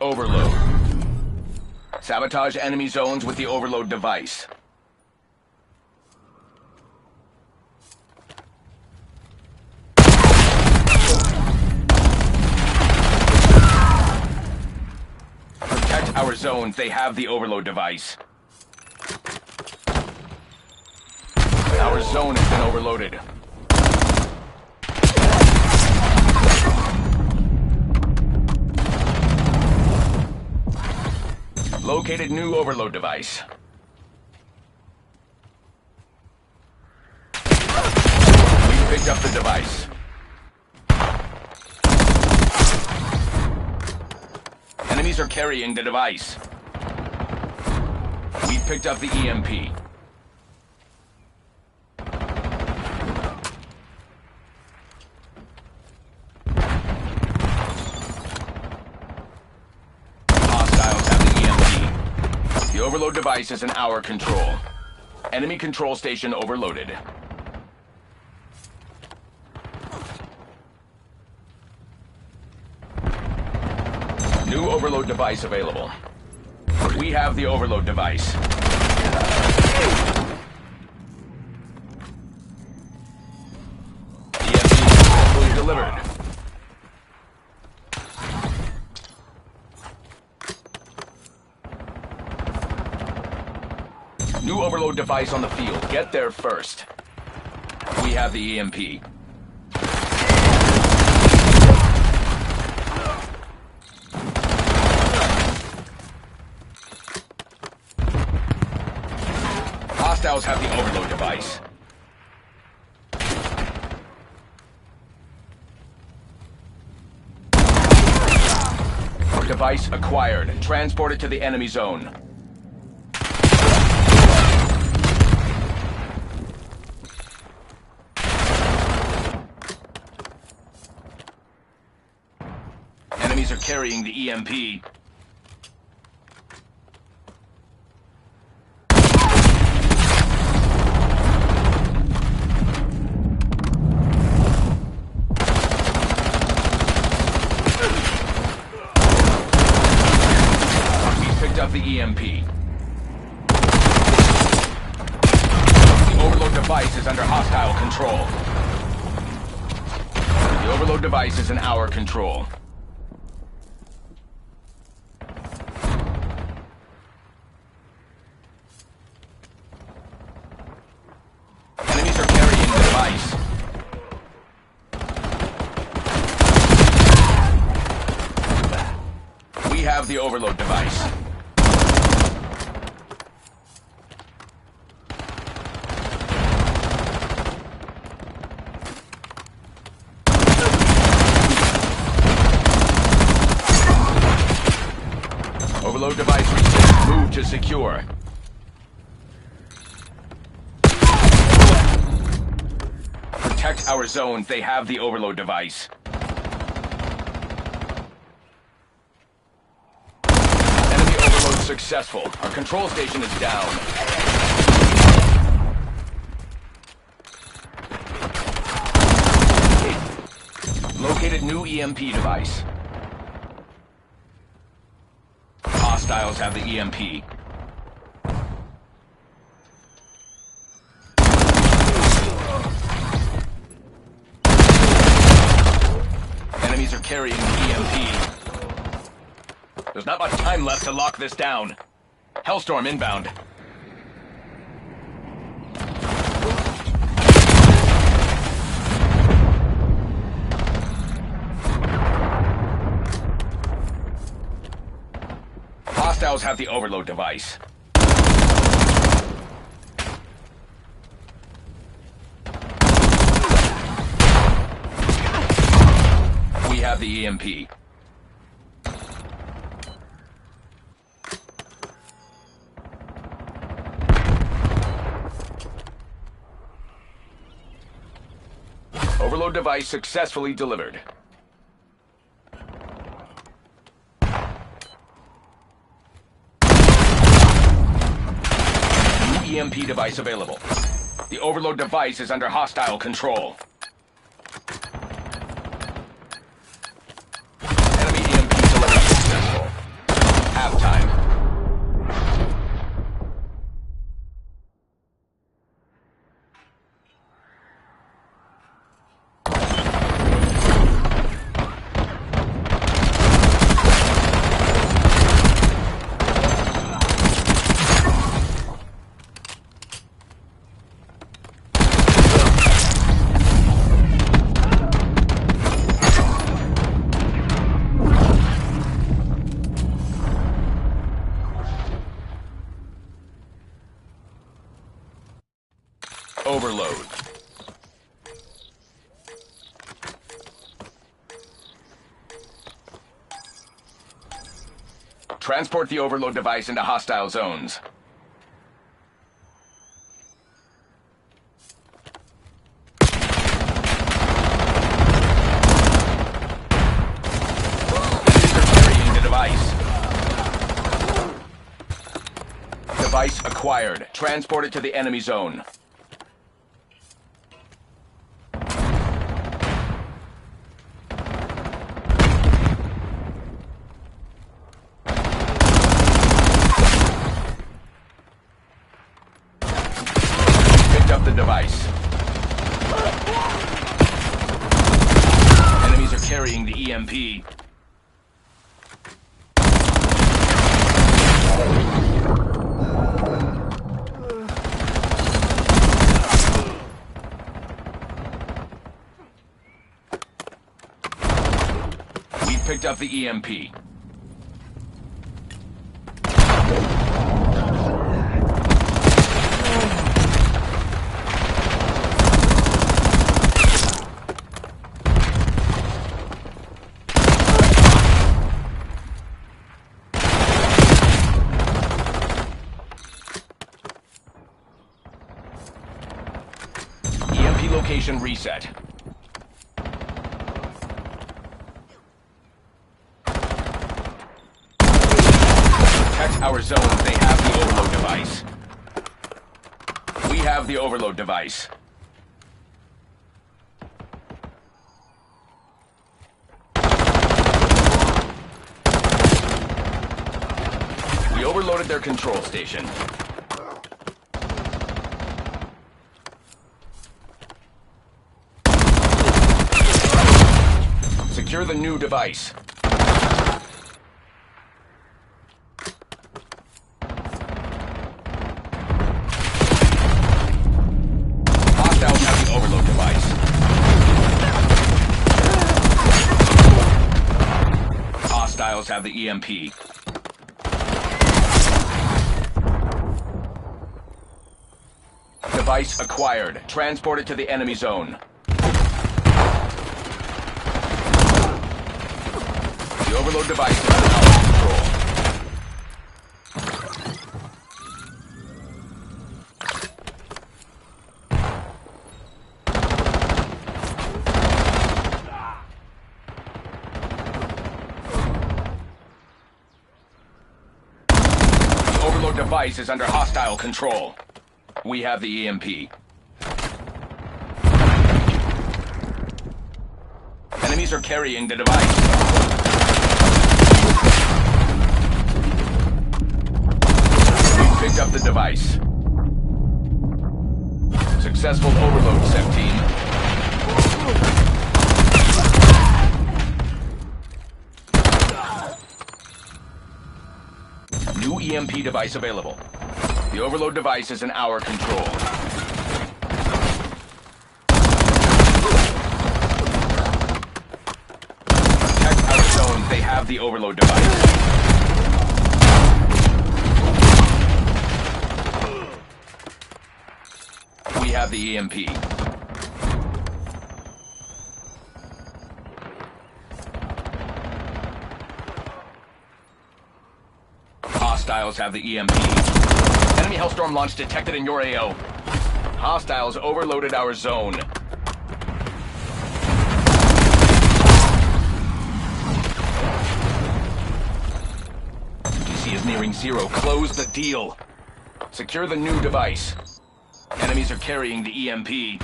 Overload. Sabotage enemy zones with the overload device. Protect our zones. They have the overload device. Our zone has been overloaded. Located new overload device. We picked up the device. Enemies are carrying the device. We picked up the EMP. The overload device is in our control. Enemy control station overloaded. New overload device available. We have the overload device. EMP successfully delivered. New overload device on the field. Get there first. We have the EMP. Hostiles have the overload device. Device acquired. Transported to the enemy zone. Enemies are carrying the EMP. We picked up the EMP. The overload device is under hostile control. The overload device is in our control. We have the overload device. Overload device received. Move to secure. Protect our zones. They have the overload device. Enemy overload successful. Our control station is down. Located new EMP device. Hostiles have the EMP. Enemies are carrying the EMP. There's not much time left to lock this down. Hellstorm inbound. Hostiles have the overload device. We have the EMP. Overload device successfully delivered. New EMP device available. The overload device is under hostile control. Enemy EMP delivery successful. Transport the overload device into hostile zones. Device acquired. Transport it to the enemy zone. Picked up the device. Enemies are carrying the EMP. Picked up the EMP. EMP location reset. Our zones, they have the overload device. We have the overload device. We overloaded their control station. Secure the new device. Overload device. Hostiles have the EMP. Device acquired. Transported to the enemy zone. The overload device is under our control. Device is under hostile control. We have the EMP. Enemies are carrying the device. We picked up the device. Successful overload, SEC team. New EMP device available. The overload device is in our control. Protect our zones. They have the overload device. We have the EMP. Hostiles have the EMP. Enemy Hellstorm launch detected in your AO. Hostiles overloaded our zone. DC is nearing zero. Close the deal. Secure the new device. Enemies are carrying the EMP.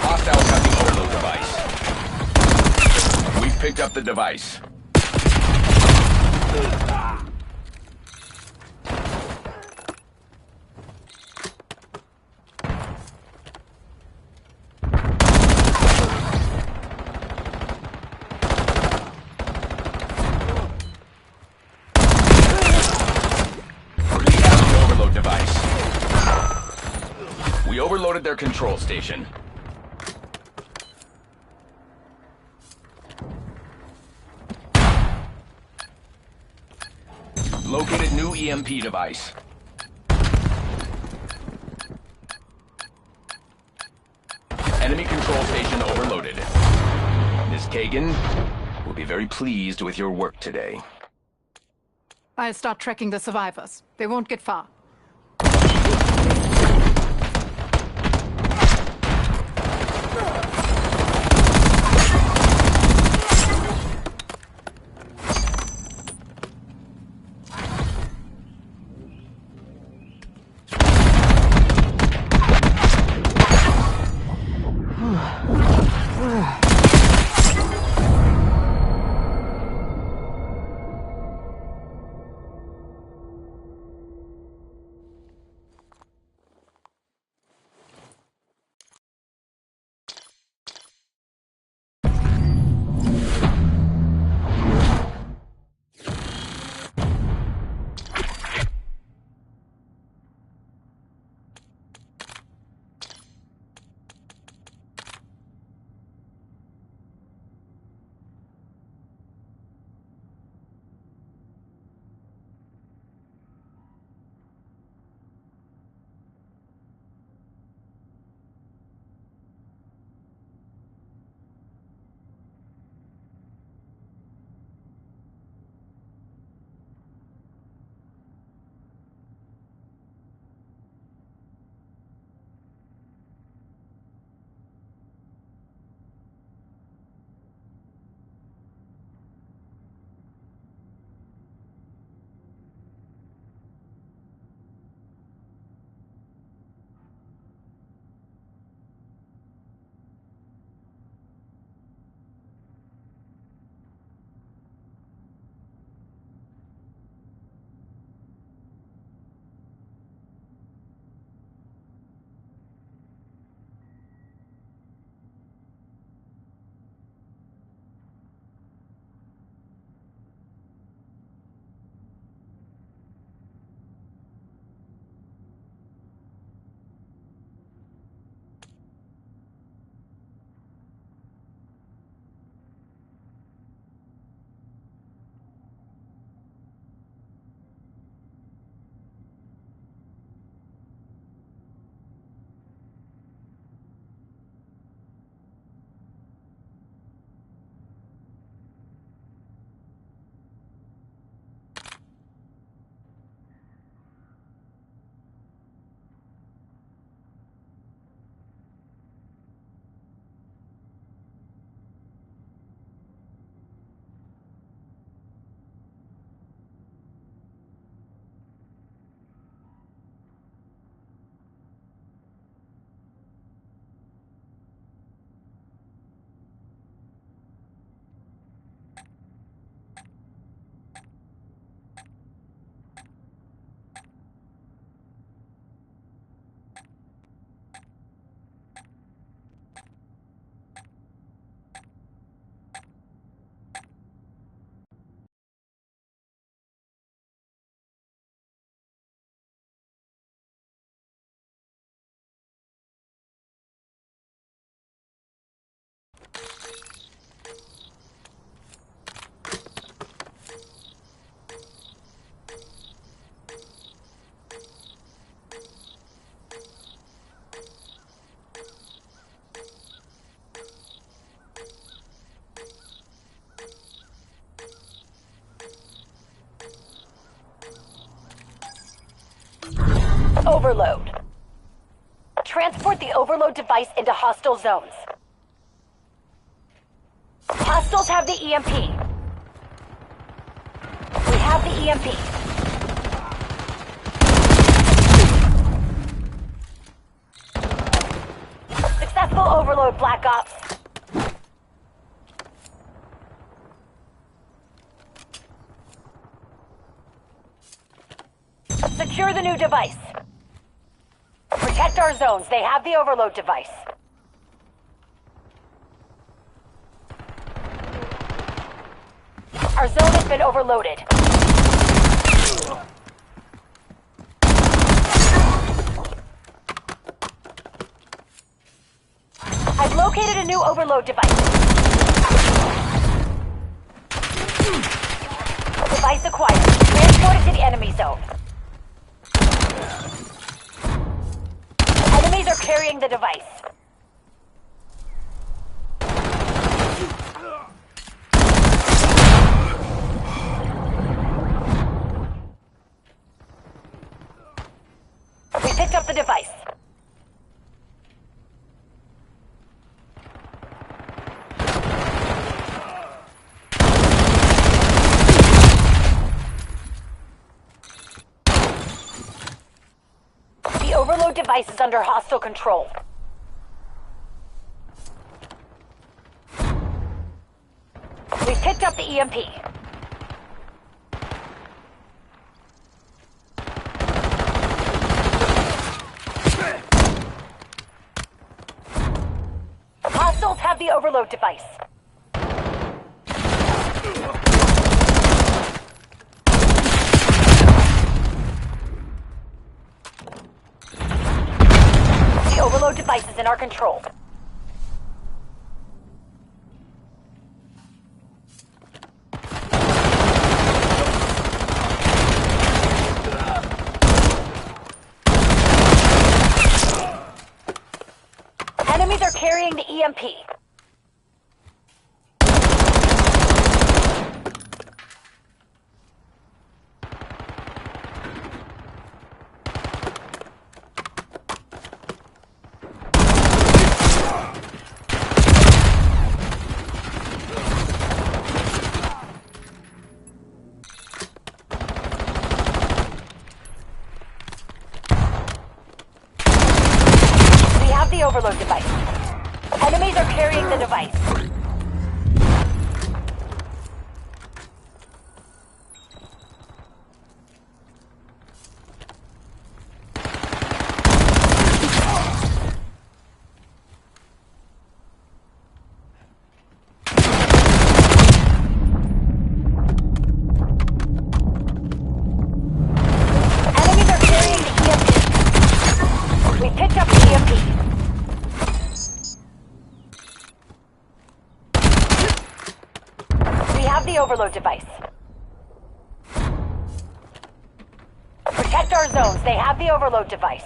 Hostiles have the overload device. We've picked up the device. We overloaded their control station. Located new EMP device. Enemy control station over. reported. Miss Kagan will be very pleased with your work today. I'll start tracking the survivors. They won't get far. Overload. Transport the overload device into hostile zones. Hostiles have the EMP. We have the EMP. Successful overload, Black Ops. Secure the new device. Protect our zones. They have the overload device. Our zone has been overloaded. I've located a new overload device. Device acquired. Transported to the enemy zone. Enemies are carrying the device. We picked up the device. The overload device is under hostile control. We picked up the EMP. Hostiles have the overload device. The overload device is in our control. Enemies are carrying the EMP. We have the overload device. Enemies are carrying the device. Enemies are carrying the EMP. We picked up the EMP. We have the overload device. Protect our zones. They have the overload device.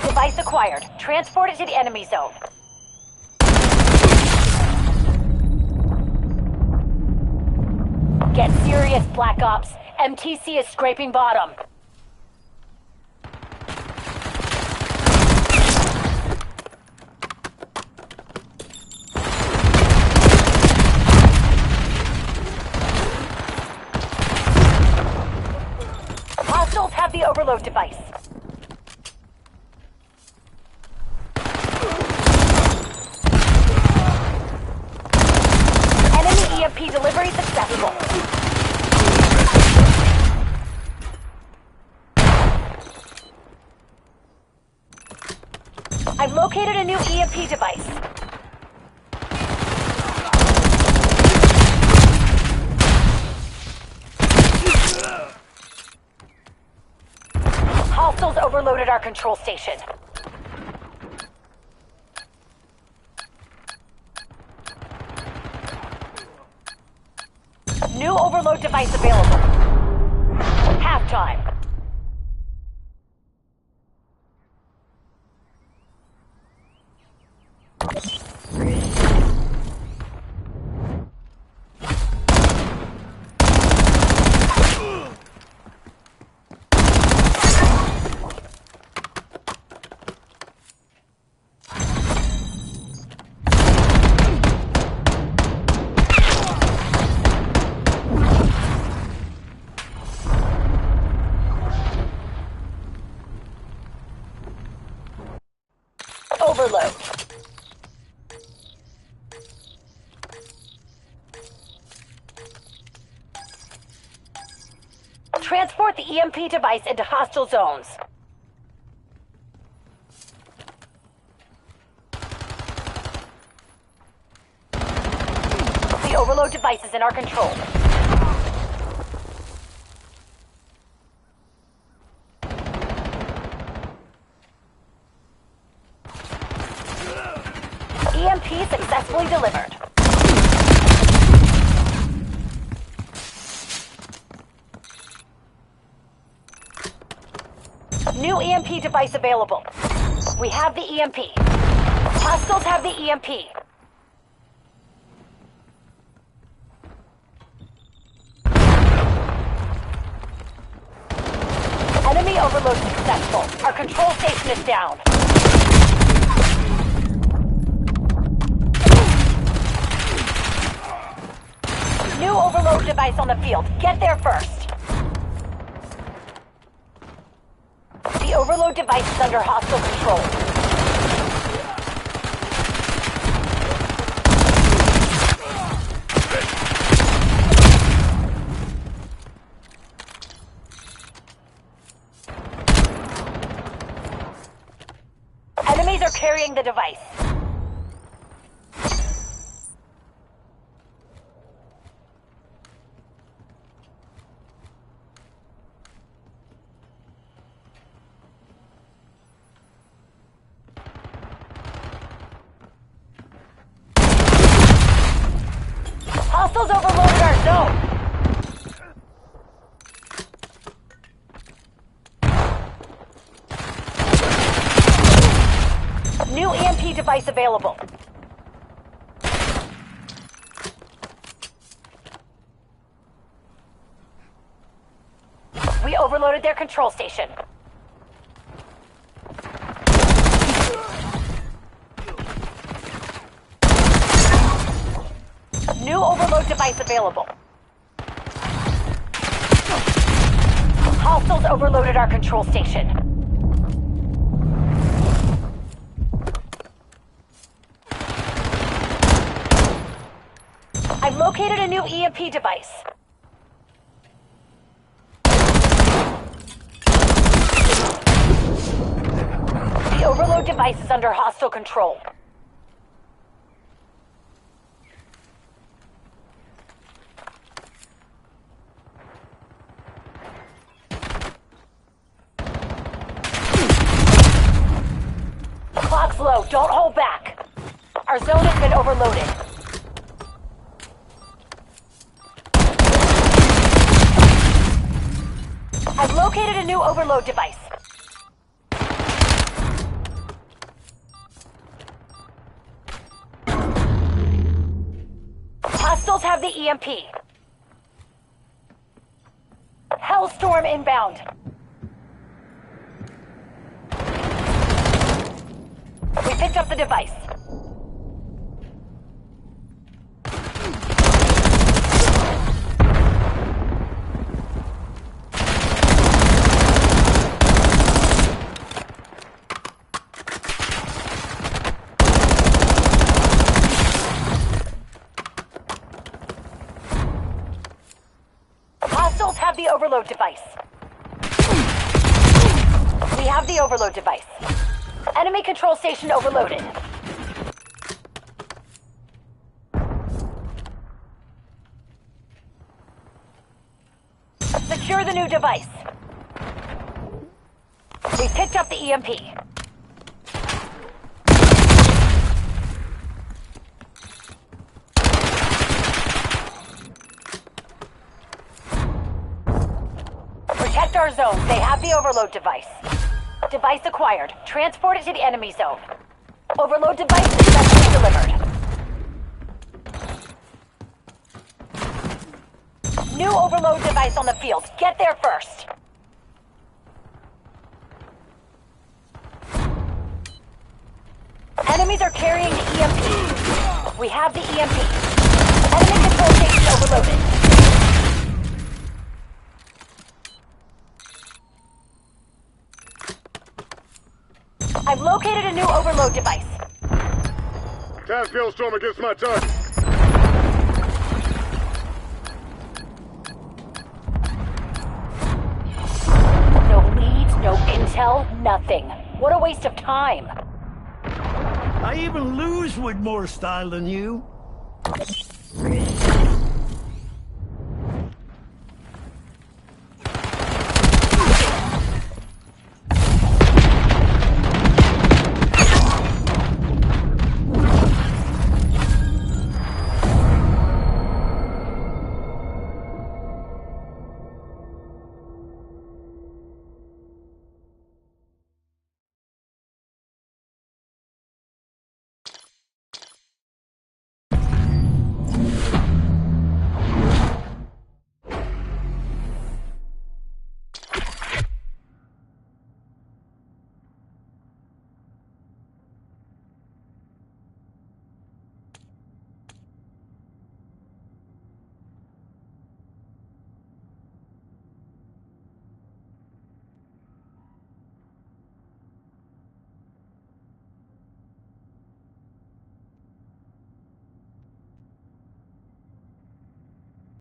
Device acquired. Transport it to the enemy zone. Get serious, Black Ops. MTC is scraping bottom. Hostiles have the overload device. Enemy EMP delivery successful. I've located a new EMP device. Hostiles overloaded our control station. New overload device available. Halftime. Overload. Transport the EMP device into hostile zones. The overload device is in our control. EMP successfully delivered. New EMP device available. We have the EMP. Hostiles have the EMP. Enemy overload successful. Our control station is down. New overload device on the field. Get there first. The overload device is under hostile control. Enemies are carrying the device. Hostiles overloaded our zone. New EMP device available. We overloaded their control station. New overload device available. Hostiles overloaded our control station. I've located a new EMP device. The overload device is under hostile control. Clock's low. Don't hold back. Our zone has been overloaded. I've located a new overload device. Hostiles have the EMP. Hellstorm inbound. We picked up the device. Hostiles have the overload device. We have the overload device. Enemy control station overloaded. Secure the new device. We picked up the EMP. Protect our zones. They have the overload device. Device acquired. Transport it to the enemy zone. Overload device successfully delivered. New overload device on the field. Get there first. Enemies are carrying the EMP. We have the EMP. Enemy control station overloaded. I've located a new overload device. Task Hellstorm against my target. No leads, no intel, nothing. What a waste of time. I even lose with more style than you.